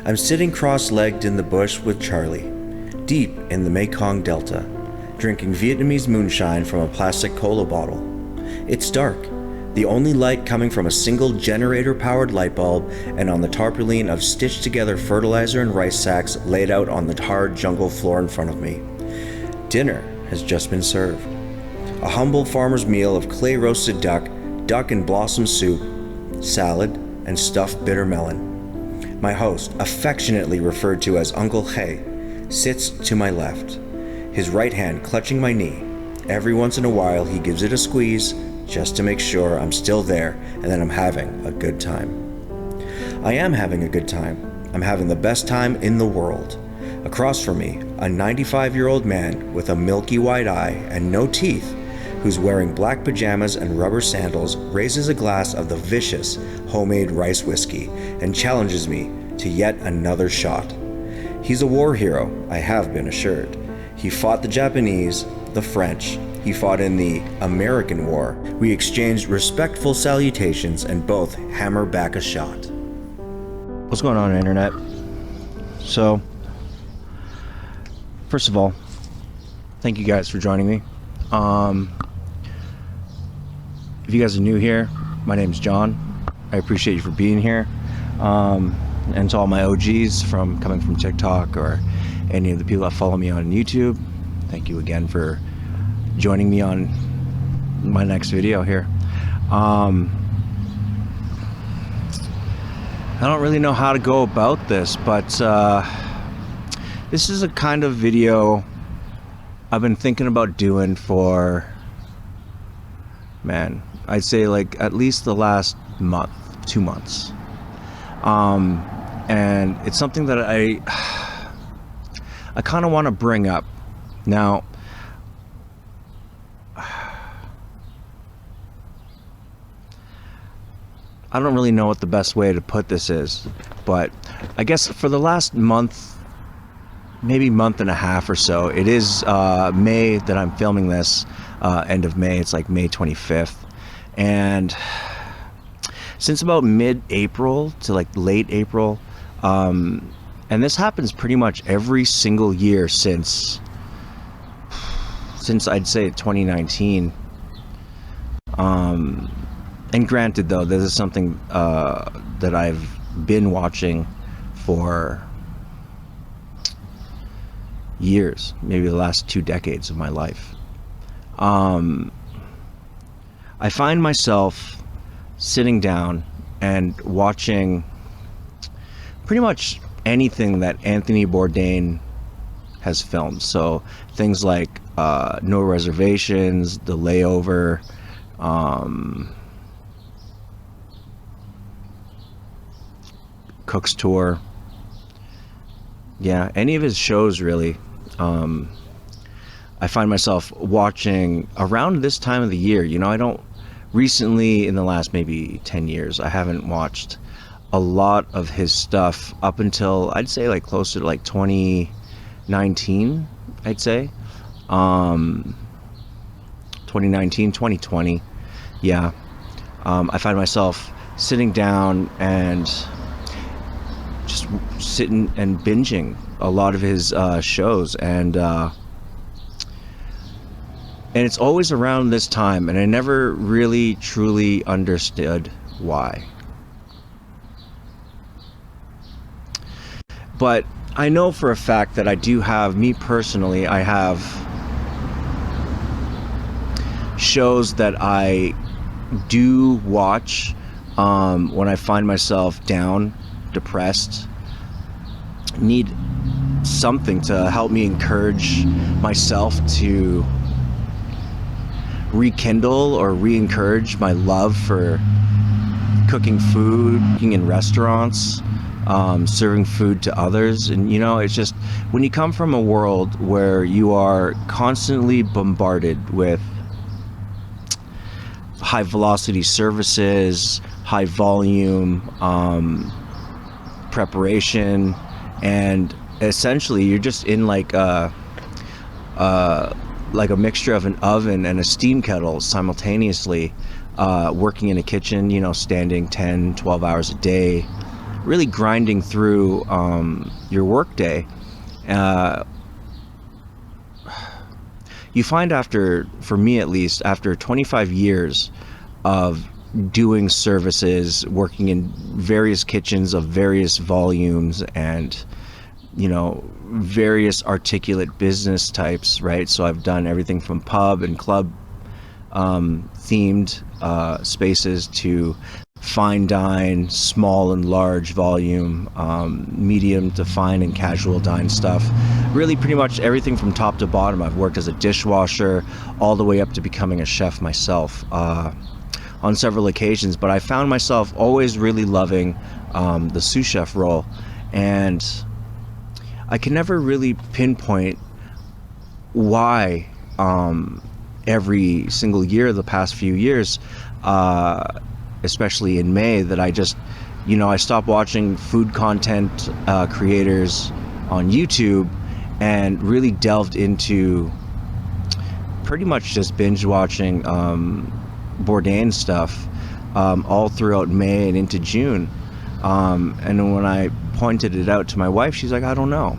I'm sitting cross-legged in the bush with Charlie, deep in the Mekong Delta, drinking Vietnamese moonshine from a plastic cola bottle. It's dark, the only light coming from a single generator-powered light bulb and on the tarpaulin of stitched-together fertilizer and rice sacks laid out on the hard jungle floor in front of me. Dinner has just been served. A humble farmer's meal of clay-roasted duck and blossom soup, salad, and stuffed bitter melon. My host, affectionately referred to as Uncle Hay, sits to my left, his right hand clutching my knee. Every once in a while, he gives it a squeeze just to make sure I'm still there and that I'm having a good time. I am having a good time. I'm having the best time in the world. Across from me, a 95-year-old man with a milky white eye and no teeth, who's wearing black pajamas and rubber sandals, raises a glass of the vicious homemade rice whiskey and challenges me to yet another shot. He's a war hero, I have been assured. He fought the Japanese, the French. He fought in the American War. We exchanged respectful salutations and both hammer back a shot. What's going on, Internet? So, first of all, thank you guys for joining me. If you guys are new here, my name's John. I appreciate you for being here. And to all my OGs coming from TikTok or any of the people that follow me on YouTube, thank you again for joining me on my next video here. I don't really know how to go about this, but this is a kind of video I've been thinking about doing for, man, I'd say like at least the last month, 2 months. And it's something that I kind of want to bring up. Now, I don't really know what the best way to put this is, but I guess for the last month, maybe month and a half or so, it is May that I'm filming this, end of May. It's like May 25th. And since about mid-April to like late April, and this happens pretty much every single year since I'd say 2019. And granted, though, this is something that I've been watching for years, maybe the last 2 decades of my life. I find myself sitting down and watching pretty much anything that Anthony Bourdain has filmed. So things like No Reservations, The Layover, Cook's Tour. Yeah, any of his shows really. I find myself watching around this time of the year. You know, I don't recently, in the last maybe 10 years, I haven't watched a lot of his stuff up until I'd say like closer to like 2019, I'd say. 2019, 2020. Yeah. I find myself sitting down and just sitting and binging a lot of his shows, and it's always around this time, and I never really truly understood why. But I know for a fact that I do have, me personally, I have shows that I do watch when I find myself down, depressed, need something to help me encourage myself to rekindle or re-encourage my love for cooking food, cooking in restaurants, serving food to others. And you know, it's just when you come from a world where you are constantly bombarded with high velocity services, high volume preparation, and essentially you're just in like a mixture of an oven and a steam kettle simultaneously, working in a kitchen, you know, standing 10-12 hours a day, really grinding through your workday, you find for me at least, after 25 years of doing services, working in various kitchens of various volumes and, various articulate business types, right? So I've done everything from pub and club themed spaces to fine dine, small and large volume, medium to fine and casual dine stuff. Really pretty much everything from top to bottom. I've worked as a dishwasher all the way up to becoming a chef myself on several occasions, but I found myself always really loving the sous chef role, and I can never really pinpoint why every single year the past few years, especially in May, that I just, I stopped watching food content creators on YouTube and really delved into pretty much just binge watching Bourdain stuff all throughout May and into June. And when I pointed it out to my wife, she's like, I don't know.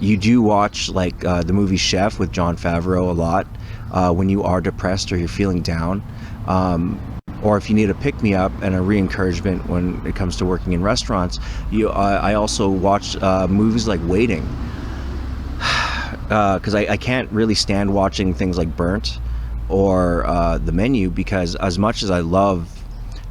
You do watch like the movie Chef with Jon Favreau a lot when you are depressed or you're feeling down. Or if you need a pick-me-up and a re-encouragement when it comes to working in restaurants, I also watch movies like Waiting, because I can't really stand watching things like Burnt or The Menu, because as much as I love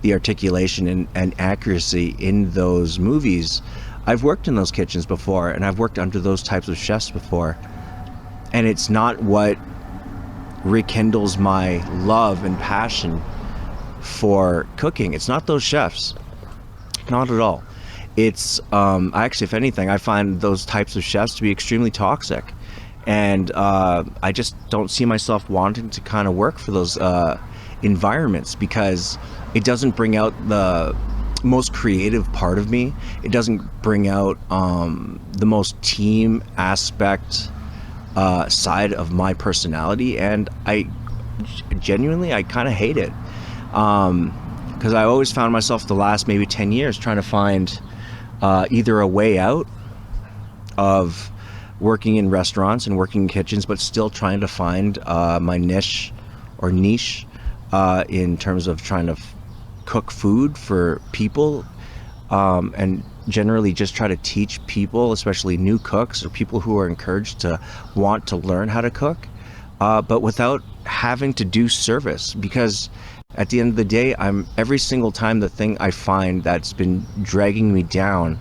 the articulation and accuracy in those movies, I've worked in those kitchens before, and I've worked under those types of chefs before, and it's not what rekindles my love and passion for cooking. It's not those chefs, not at all. It's actually, if anything, I find those types of chefs to be extremely toxic, and I just don't see myself wanting to kind of work for those environments, because it doesn't bring out the most creative part of me. It doesn't bring out the most team aspect side of my personality, and I genuinely kind of hate it, because I always found myself the last maybe 10 years trying to find either a way out of working in restaurants and working in kitchens, but still trying to find my niche in terms of trying to cook food for people, and generally just try to teach people, especially new cooks or people who are encouraged to want to learn how to cook, but without having to do service. Because at the end of the day, every single time, the thing I find that's been dragging me down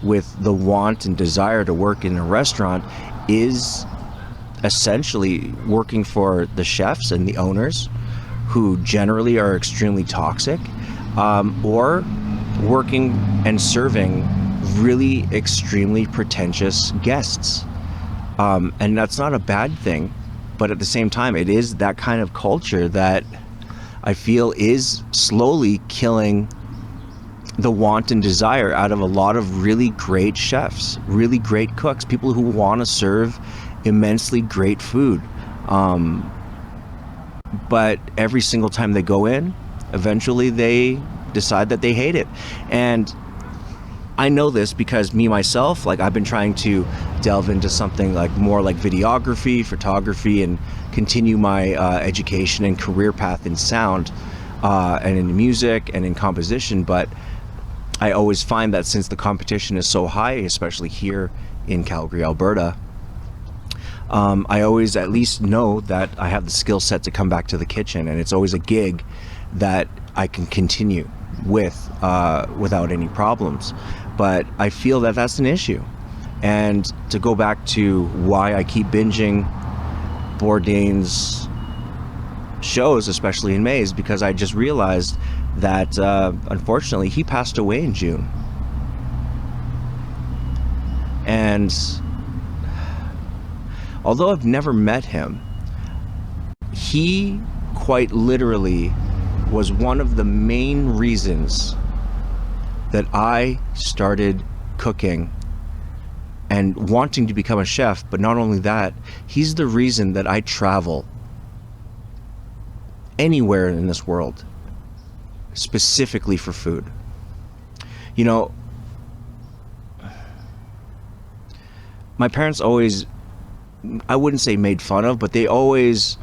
with the want and desire to work in a restaurant is essentially working for the chefs and the owners, who generally are extremely toxic, or working and serving really extremely pretentious guests. And that's not a bad thing, but at the same time, it is that kind of culture that I feel is slowly killing the want and desire out of a lot of really great chefs, really great cooks, people who want to serve immensely great food. But every single time they go in, eventually they decide that they hate it. And I know this because me myself, like, I've been trying to delve into something like more like videography, photography, and continue my education and career path in sound, and in music and in composition. But I always find that since the competition is so high, especially here in Calgary, Alberta, I always at least know that I have the skill set to come back to the kitchen, and it's always a gig that I can continue with without any problems. But I feel that that's an issue. And to go back to why I keep binging Bourdain's shows, especially in May, is because I just realized that unfortunately he passed away in June. And although I've never met him, he quite literally was one of the main reasons that I started cooking and wanting to become a chef. But not only that, he's the reason that I travel anywhere in this world specifically for food. You know, my parents always, I wouldn't say made fun of, but they always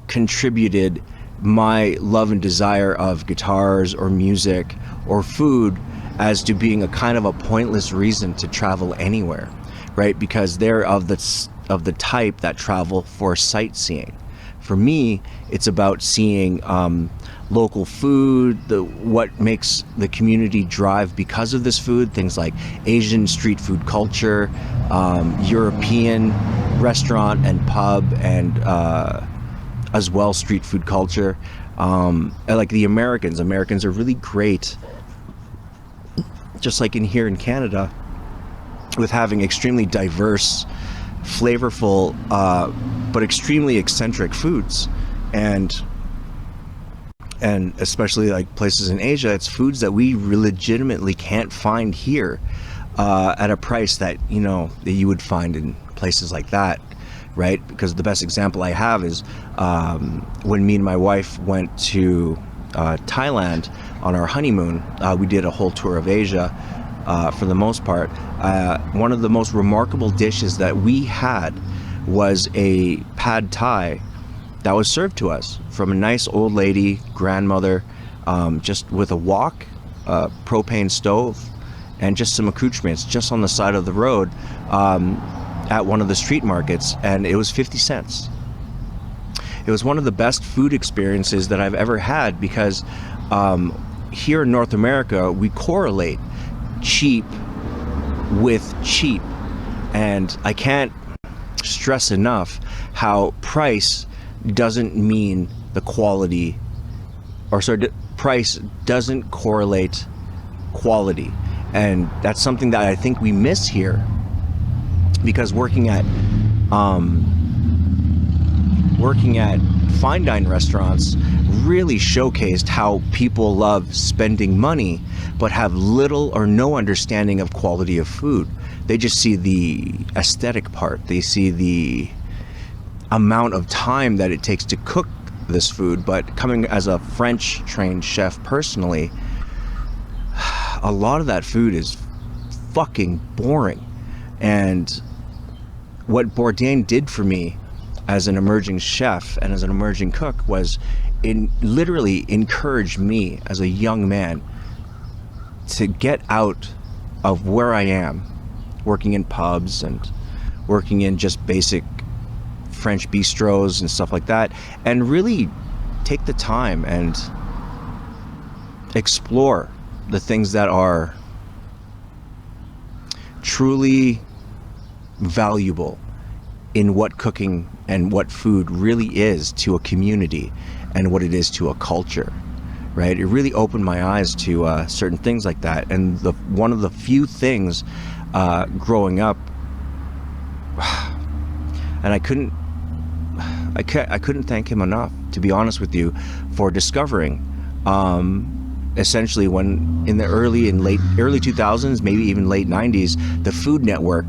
contributed my love and desire of guitars or music or food as to being a kind of a pointless reason to travel anywhere, right? Because they're of the type that travel for sightseeing. For me, it's about seeing local food, what makes the community drive because of this food, things like Asian street food culture, European restaurant and pub, and as well street food culture. Like the Americans are really great, just like here in Canada, with having extremely diverse, flavorful, but extremely eccentric foods. And especially like places in Asia, it's foods that we legitimately can't find here at a price that that you would find in places like that, right? Because the best example I have is when me and my wife went to Thailand on our honeymoon. We did a whole tour of Asia for the most part. One of the most remarkable dishes that we had was a pad thai that was served to us from a nice old lady, grandmother, just with a wok, a propane stove, and just some accoutrements just on the side of the road at one of the street markets, and it was 50 cents. It was one of the best food experiences that I've ever had, because here in North America, we correlate cheap with cheap, and I can't stress enough how price doesn't mean the quality, or sorry, price doesn't correlate quality. And that's something that I think we miss here, because working at fine dine restaurants really showcased how people love spending money but have little or no understanding of quality of food. They just see the aesthetic part. They see the amount of time that it takes to cook this food. But coming as a French trained chef personally, a lot of that food is fucking boring. And what Bourdain did for me as an emerging chef and as an emerging cook was literally encourage me as a young man to get out of where I am, working in pubs and working in just basic French bistros and stuff like that, and really take the time and explore the things that are truly valuable in what cooking and what food really is to a community and what it is to a culture, right? It really opened my eyes to certain things like that. And one of the few things growing up, and I couldn't thank him enough, to be honest with you, for discovering essentially when in the early 2000s, maybe even late 90s, the Food Network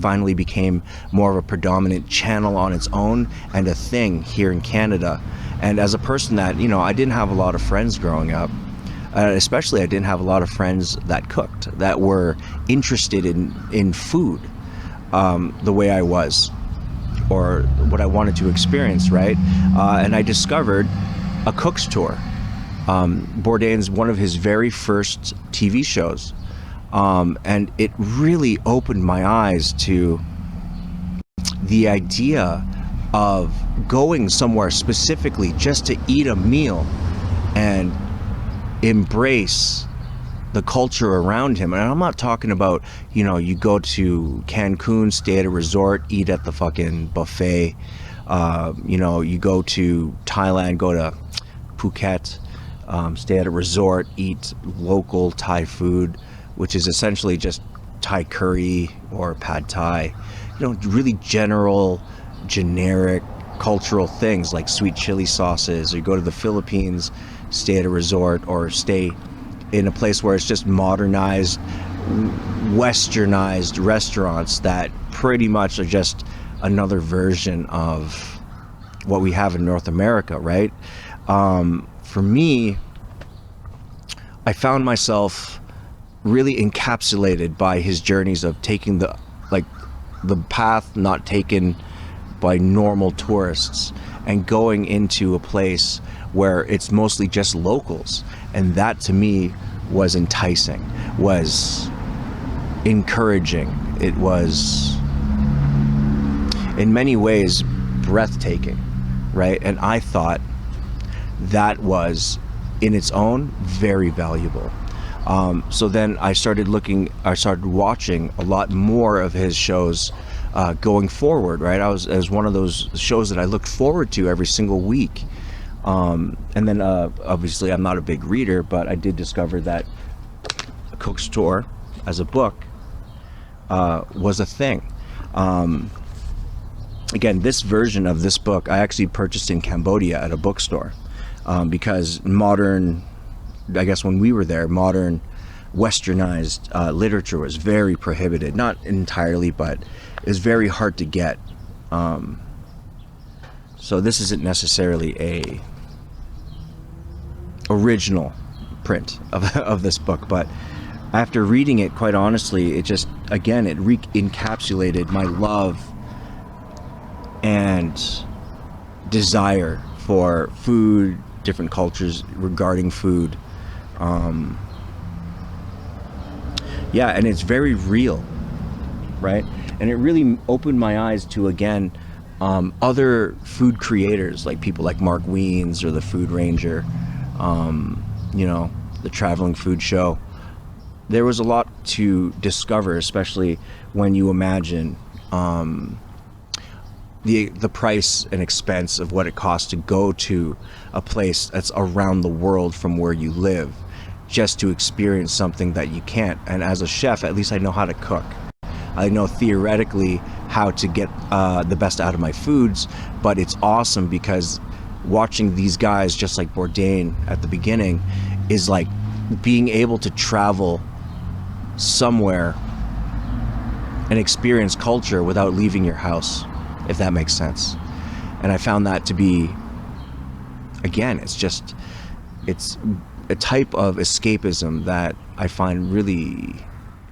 finally became more of a predominant channel on its own and a thing here in Canada. And as a person that, I didn't have a lot of friends growing up, especially I didn't have a lot of friends that cooked, that were interested in food the way I was, or what I wanted to experience, right? And I discovered a cook's tour. Bourdain's one of his very first TV shows, and it really opened my eyes to the idea of going somewhere specifically just to eat a meal and embrace the culture around him. And I'm not talking about, you go to Cancun, stay at a resort, eat at the fucking buffet. You go to Thailand, go to Phuket, stay at a resort, eat local Thai food, which is essentially just Thai curry or pad Thai. Really generic cultural things like sweet chili sauces. Or you go to the Philippines, stay at a resort, or stay in a place where it's just modernized, westernized restaurants that pretty much are just another version of what we have in North America, right? For me, I found myself really encapsulated by his journeys of taking the path not taken by normal tourists and going into a place where it's mostly just locals. And that to me was enticing, was encouraging. It was in many ways breathtaking, right? And I thought that was in its own very valuable. So then I started watching a lot more of his shows going forward, right? It was one of those shows that I looked forward to every single week. And then obviously I'm not a big reader, but I did discover that A Cook's Tour as a book was a thing. Again, this version of this book I actually purchased in Cambodia at a bookstore, because I guess when we were there, modern westernized literature was very prohibited. Not entirely, but it was very hard to get. So this isn't necessarily a original print of this book, but after reading it, quite honestly, it just, again, it encapsulated my love and desire for food, different cultures regarding food. Yeah, and it's very real, right? And it really opened my eyes to, again, other food creators, like people like Mark Wiens or the Food Ranger, the Traveling Food Show. There was a lot to discover, especially when you imagine the price and expense of what it costs to go to a place that's around the world from where you live, just to experience something that you can't. And as a chef, at least I know how to cook. I know theoretically how to get the best out of my foods, but it's awesome because watching these guys, just like Bourdain at the beginning, is like being able to travel somewhere and experience culture without leaving your house, if that makes sense. And I found that to be, again, it's a type of escapism that I find really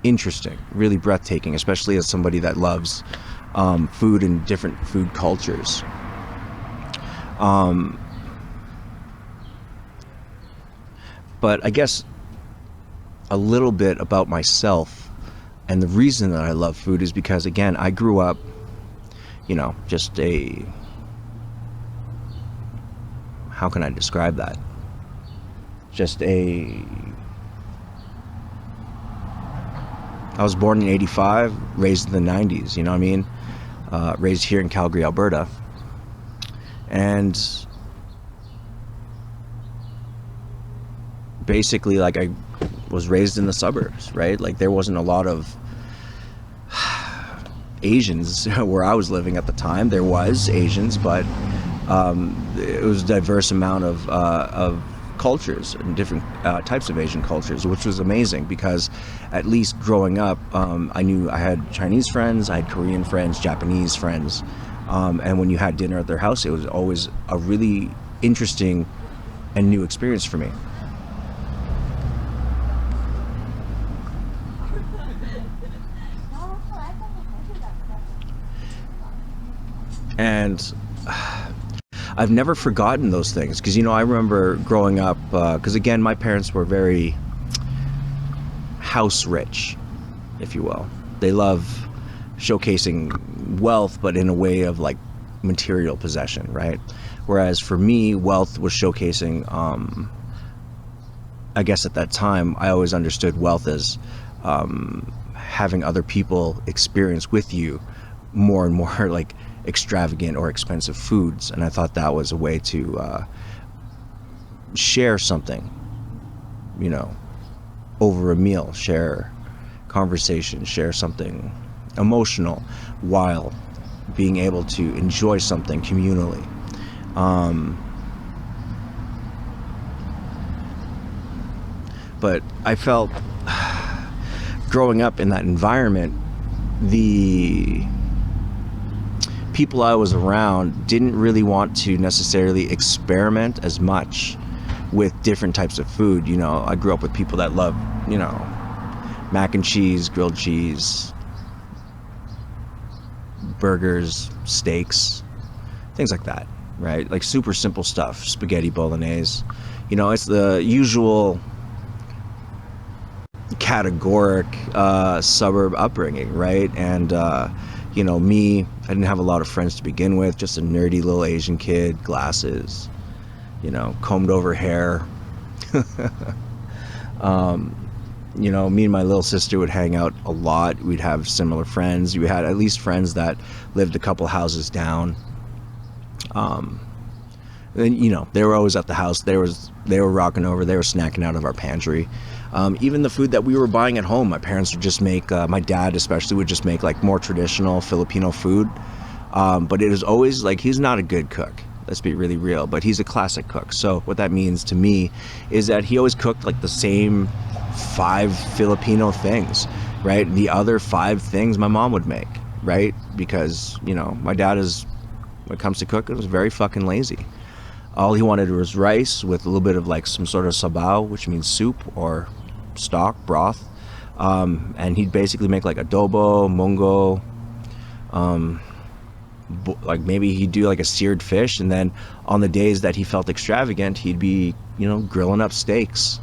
interesting, really breathtaking, especially as somebody that loves food and different food cultures. But I guess a little bit about myself, and the reason that I love food is because, again, I grew up, just how can I describe that? I was born in 85, raised in the 90s, you know what I mean? Raised here in Calgary, Alberta. And basically, like, I was raised in the suburbs, right? Like, there wasn't a lot of Asians where I was living at the time. There was Asians, but it was a diverse amount of cultures and different types of Asian cultures, which was amazing because at least growing up, I knew I had Chinese friends, I had Korean friends, Japanese friends, and when you had dinner at their house, it was always a really interesting and new experience for me. And I've never forgotten those things because, I remember growing up, because again, my parents were very house rich, if you will. They love showcasing wealth, but in a way of like material possession, right? Whereas for me, wealth was showcasing, I guess at that time, I always understood wealth as having other people experience with you more and more like extravagant or expensive foods, and I thought that was a way to share something, over a meal, share conversation, share something emotional while being able to enjoy something communally. But I felt growing up in that environment, the people I was around didn't really want to necessarily experiment as much with different types of food. I grew up with people that love, mac and cheese, grilled cheese, burgers, steaks, things like that, right? Like super simple stuff, spaghetti bolognese. You know, it's the usual categoric suburb upbringing, right? And you know, me, I didn't have a lot of friends to begin with, just a nerdy little Asian kid, glasses, you know, combed over hair. You know, me and my little sister would hang out a lot. We'd have similar friends. We had at least friends that lived a couple houses down. And you know, they were always at the house. They were rocking over. They were snacking out of our pantry. Even the food that we were buying at home, my parents would just make. My dad especially would just make like more traditional Filipino food. But it was always like, he's not a good cook. Let's be really real. But he's a classic cook. So what that means to me is that he always cooked like the same 5 Filipino things, right? The other 5 things my mom would make, right? Because, you know, my dad is, when it comes to cooking, was very fucking lazy. All he wanted was rice with a little bit of like some sort of sabaw, which means soup or stock, broth. And he'd basically make like adobo, mungo, like maybe he'd do like a seared fish. And then on the days that he felt extravagant, he'd be, you know, grilling up steaks.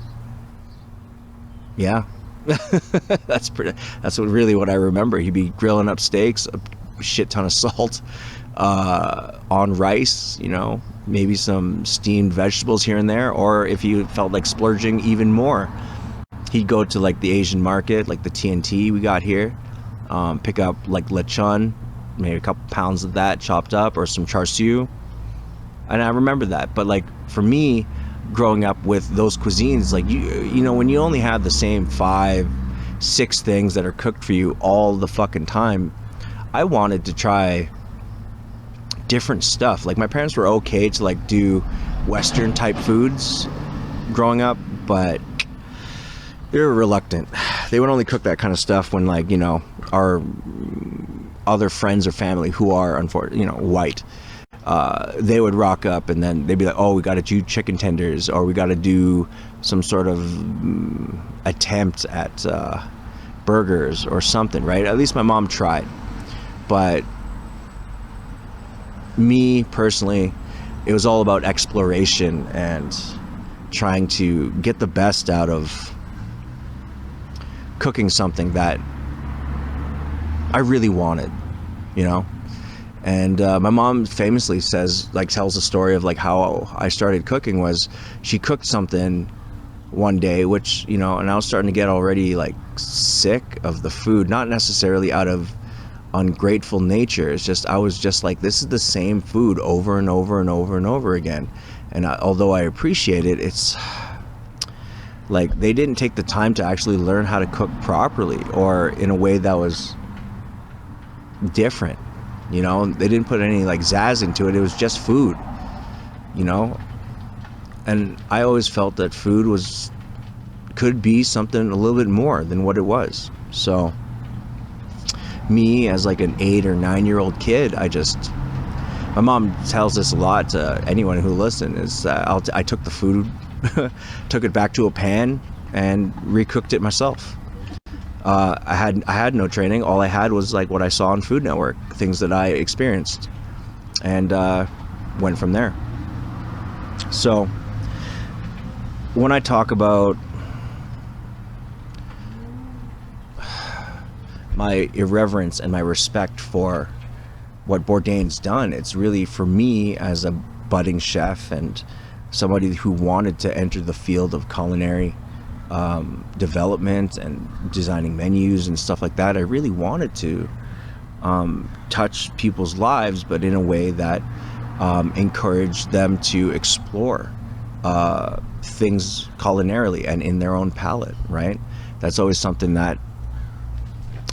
Yeah. That's what I remember. He'd be grilling up steaks, a shit ton of salt, on rice, you know, maybe some steamed vegetables here and there. Or if he felt like splurging even more, he'd go to like the Asian market, like the TNT we got here, pick up like lechon, maybe a couple pounds of that chopped up, or some char siu. And I remember that. But like for me, growing up with those cuisines, like you know, when you only have the same 5-6 things that are cooked for you all the fucking time, I wanted to try different stuff. Like my parents were okay to like do Western type foods growing up, but they were reluctant. They would only cook that kind of stuff when, like, you know, our other friends or family who are, unfortunately, you know, white, they would rock up, and then they'd be like, oh, we got to do chicken tenders, or we got to do some sort of attempt at burgers or something, right? At least my mom tried. But me personally, it was all about exploration and trying to get the best out of cooking something that I really wanted, you know? And my mom famously tells a story of like how I started cooking. Was she cooked something one day, which, you know, and I was starting to get already like sick of the food, not necessarily out of ungrateful nature. It's just, I was just like, this is the same food over and over and over and over again. And although I appreciate it, it's like they didn't take the time to actually learn how to cook properly, or in a way that was different. You know, they didn't put any like zazz into it. It was just food, you know? And I always felt that food could be something a little bit more than what it was. So me as like an 8 or 9-year-old kid, my mom tells this a lot to anyone who listens, is I took the food, took it back to a pan and recooked it myself. I had no training. All I had was like what I saw on Food Network, things that I experienced, and went from there. So when I talk about my irreverence and my respect for what Bourdain's done, it's really for me as a budding chef and somebody who wanted to enter the field of culinary development and designing menus and stuff like that. I really wanted to touch people's lives, but in a way that encouraged them to explore things culinarily and in their own palate, right? That's always something that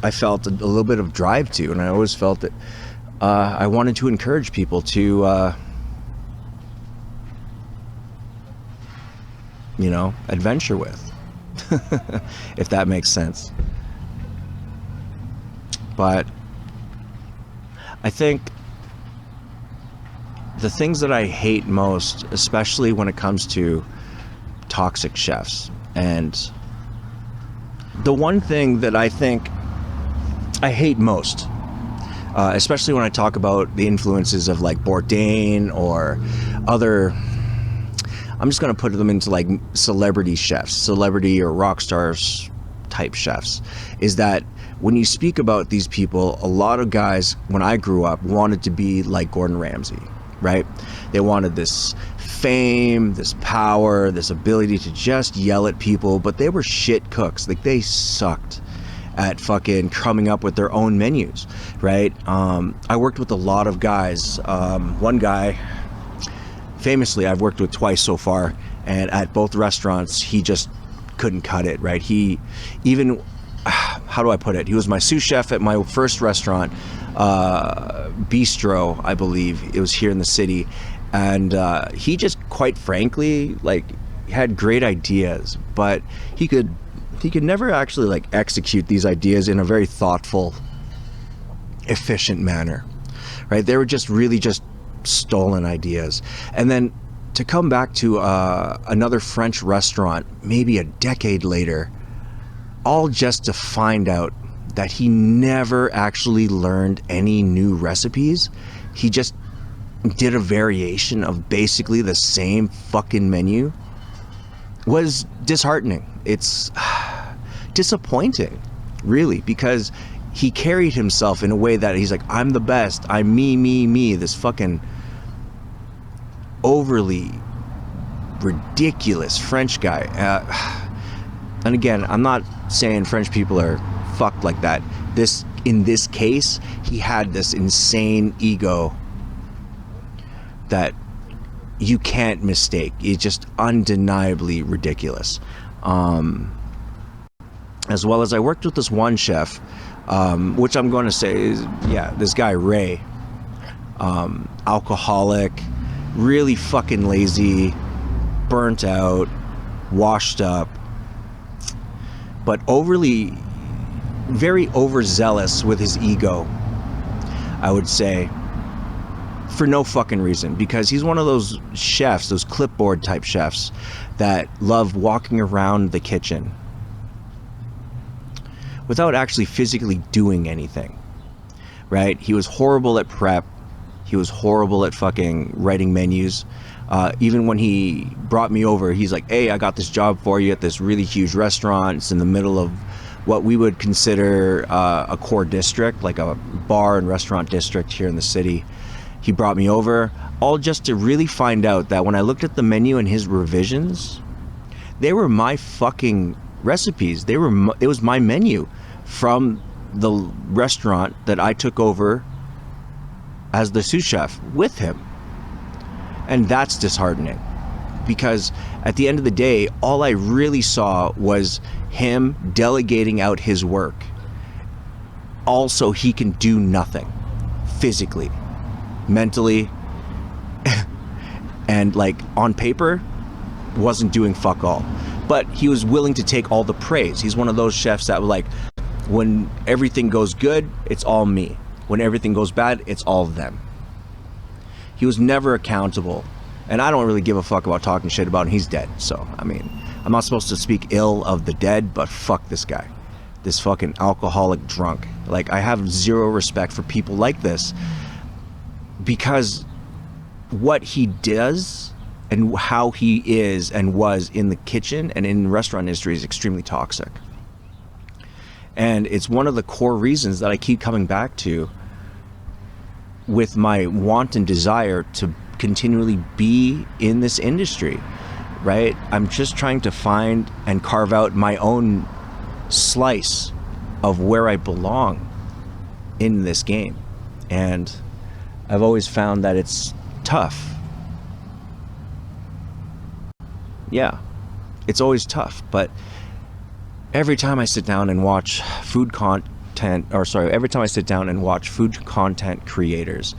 I felt a little bit of drive to, and I always felt that I wanted to encourage people to you know, adventure with. If that makes sense. But I think the things that I hate most, especially when it comes to toxic chefs and the one thing that I think I hate most, especially when I talk about the influences of like Bourdain or other, I'm just going to put them into like celebrity chefs, celebrity or rock stars type chefs, is that when you speak about these people, a lot of guys, when I grew up, wanted to be like Gordon Ramsay, right? They wanted this fame, this power, this ability to just yell at people, but they were shit cooks. Like, they sucked at fucking coming up with their own menus, right? I worked with a lot of guys. One guy, famously, I've worked with twice so far, and at both restaurants, he just couldn't cut it, right? He even, how do I put it? He was my sous chef at my first restaurant, Bistro, I believe. It was here in the city. And he just, quite frankly, like, had great ideas, but he could never actually like execute these ideas in a very thoughtful, efficient manner, right? They were just really just stolen ideas. And then to come back to another French restaurant maybe a decade later, all just to find out that he never actually learned any new recipes. He just did a variation of basically the same fucking menu, was disheartening. It's disappointing, really, because he carried himself in a way that he's like, I'm the best, I'm me, this fucking overly ridiculous French guy. And again, I'm not saying French people are fucked like that. In this case, he had this insane ego that you can't mistake. It's just undeniably ridiculous. As well as I worked with this one chef, which I'm going to say is, yeah, this guy Ray, alcoholic, really fucking lazy, burnt out, washed up, but very overzealous with his ego, I would say, for no fucking reason, because he's one of those chefs, those clipboard type chefs that love walking around the kitchen without actually physically doing anything, right? He was horrible at prep. He was horrible at fucking writing menus. Even when he brought me over, he's like, hey, I got this job for you at this really huge restaurant. It's in the middle of what we would consider a core district, like a bar and restaurant district here in the city. He brought me over, all just to really find out that when I looked at the menu and his revisions, they were my fucking recipes. It was my menu from the restaurant that I took over as the sous chef with him. And that's disheartening, because at the end of the day, all I really saw was him delegating out his work. Also, he can do nothing physically, mentally, and like on paper wasn't doing fuck all, but he was willing to take all the praise. He's one of those chefs that were like, when everything goes good, it's all me. When everything goes bad, it's all them. He was never accountable, and I don't really give a fuck about talking shit about him. He's dead, so I mean, I'm not supposed to speak ill of the dead, but fuck this guy, this fucking alcoholic drunk. Like, I have zero respect for people like this, because what he does and how he is and was in the kitchen and in the restaurant industry is extremely toxic. And it's one of the core reasons that I keep coming back to with my wanton desire to continually be in this industry, right? I'm just trying to find and carve out my own slice of where I belong in this game. And I've always found that it's tough. Yeah, it's always tough, but every time I sit down and watch food content creators,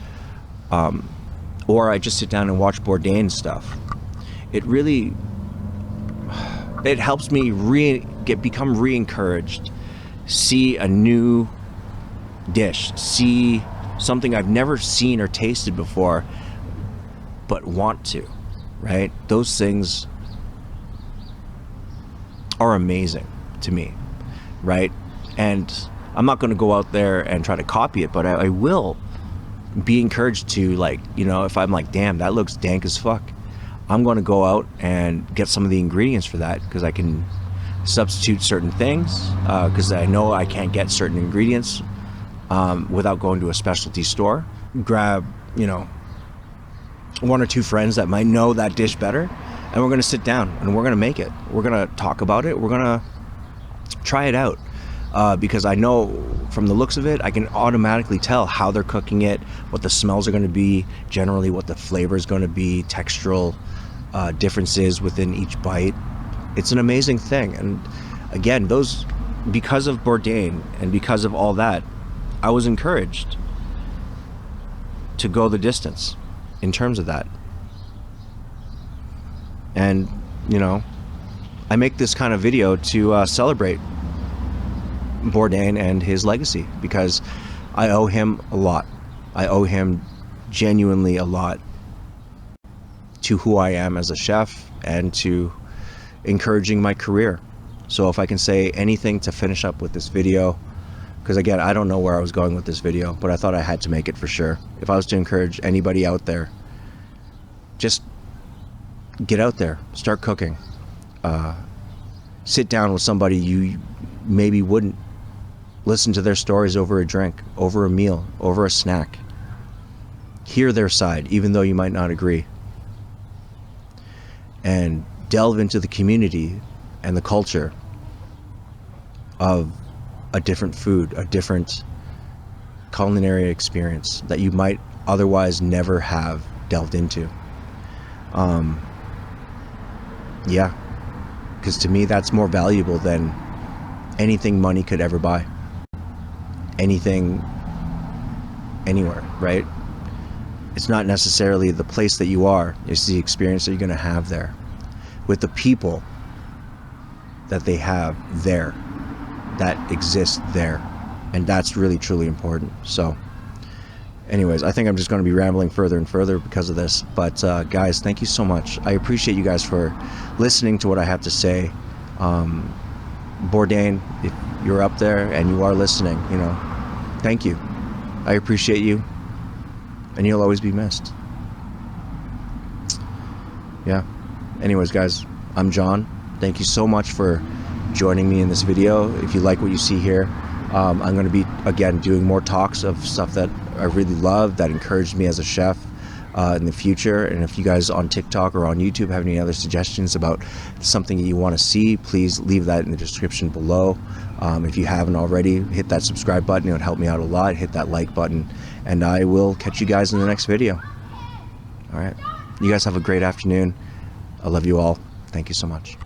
or I just sit down and watch Bourdain stuff, it helps me become re-encouraged, see a new dish, see something I've never seen or tasted before, but want to, right? Those things are amazing to me, right? And I'm not going to go out there and try to copy it, but I will be encouraged to, like, you know, if I'm like, damn, that looks dank as fuck, I'm going to go out and get some of the ingredients for that, because I can substitute certain things, because I know I can't get certain ingredients without going to a specialty store. Grab, you know, one or two friends that might know that dish better, and we're going to sit down and we're going to make it. We're going to talk about it. We're going to try it out, because I know from the looks of it, I can automatically tell how they're cooking it, what the smells are going to be, generally what the flavor is going to be, textural differences within each bite. It's an amazing thing. And again, those, because of Bourdain and because of all that, I was encouraged to go the distance in terms of that. And, you know, I make this kind of video to celebrate Bourdain and his legacy, because I owe him a lot. I owe him genuinely a lot to who I am as a chef and to encouraging my career. So if I can say anything to finish up with this video, because again, I don't know where I was going with this video, but I thought I had to make it for sure. If I was to encourage anybody out there, just get out there, start cooking. Sit down with somebody you maybe wouldn't. Listen to their stories over a drink, over a meal, over a snack. Hear their side, even though you might not agree. And delve into the community and the culture of a different food, a different culinary experience that you might otherwise never have delved into. Yeah, because to me that's more valuable than anything money could ever buy. Anything, anywhere, right? It's not necessarily the place that you are, it's the experience that you're going to have there with the people that they have there, that exist there. And that's really truly important. So anyways, I think I'm just going to be rambling further and further because of this, but guys, thank you so much. I appreciate you guys for listening to what I have to say. Bourdain, if you're up there and you are listening, you know, thank you. I appreciate you, and you'll always be missed. Yeah. Anyways, guys, I'm John. Thank you so much for joining me in this video. If you like what you see here, I'm going to be, again, doing more talks of stuff that I really love, that encouraged me as a chef in the future. And if you guys on TikTok or on YouTube have any other suggestions about something that you want to see, please leave that in the description below. If you haven't already, hit that subscribe button. It would help me out a lot. Hit that like button, and I will catch you guys in the next video. All right. You guys have a great afternoon. I love you all. Thank you so much.